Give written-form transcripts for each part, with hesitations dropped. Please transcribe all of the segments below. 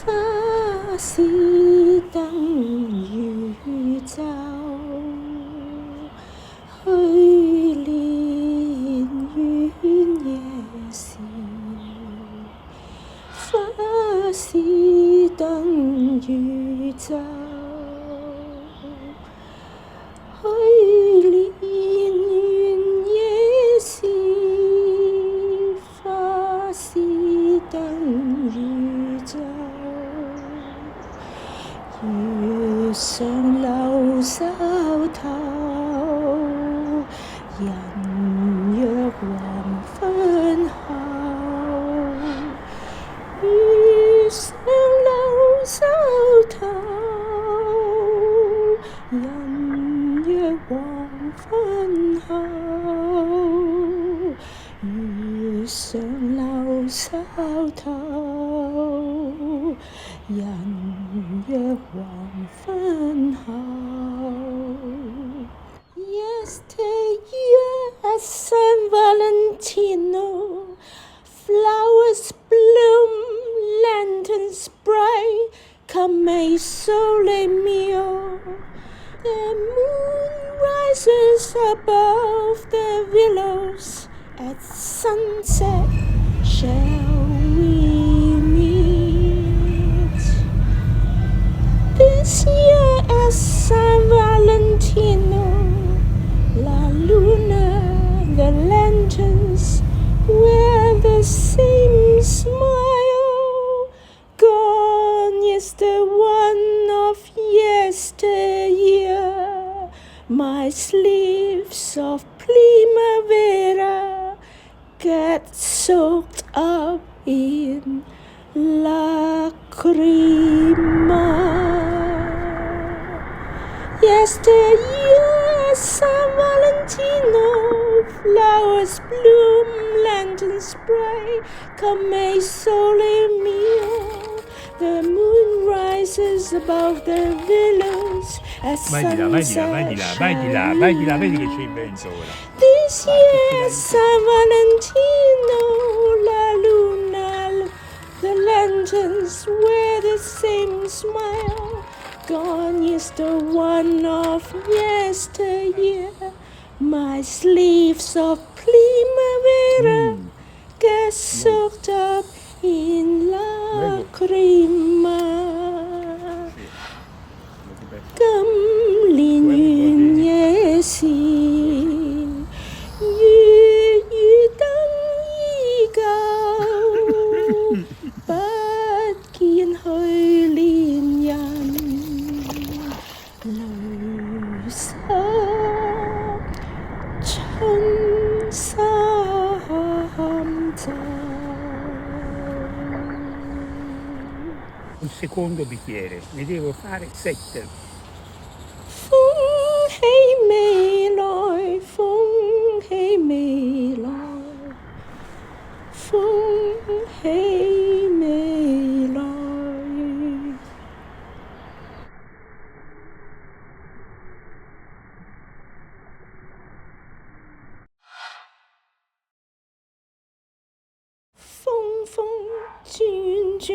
花是等宇宙，去年遠夜時，花是等宇宙，去年遠夜時，花是等宇宙。月上流愁頭，人約黃昏後。月上流愁頭，人約黃昏後。月上流愁頭，人約黃昏後。Yesteryear at San Valentino, flowers bloom, lanterns bright, come sole mio. The moon rises above the willows. At sunset shall we meet? This year at San Valentino, La Luna, the lanterns wear the same smile. Gone is the one of yesteryear. My sleeves of primavera get soaked up in lacrima. Yesteryear, San Valentino, flowers bloom, lanterns bright, come sole mio. The moon rises above the willows at sunset. Vedi che ci invento ora. This year, San Valentino, La Luna, the lanterns wear the same smile. Gone is the one of yesteryear. My sleeves of primavera get soaked up in lacrima. 今年遠夜時，月與燈依舊，不見去年人，淚濕春衫袖。Un secondo bicchiere, ne devo fare 7. 風起未來，風起未來，風起未來。風風轉轉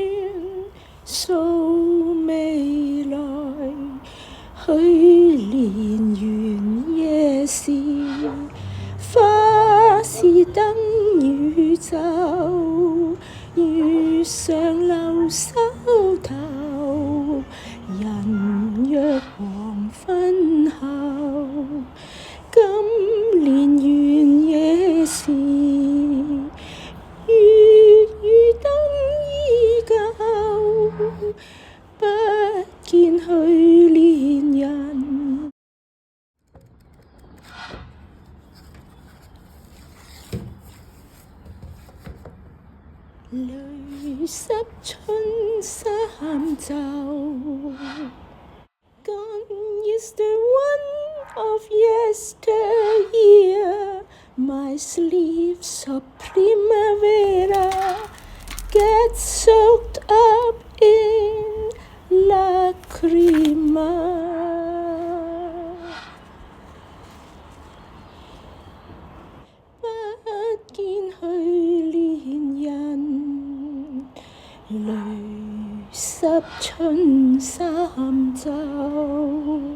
數未來，去年遠夜時，花是等宇宙，月上流愁頭，人約黃昏後。今年遠夜時，月與燈依舊，不見去年人。淚濕春衫袖。Gone is the one of yesteryear. My sleeves of primavera get soaked up in lacrima. 不見去年人，淚十旬三晝。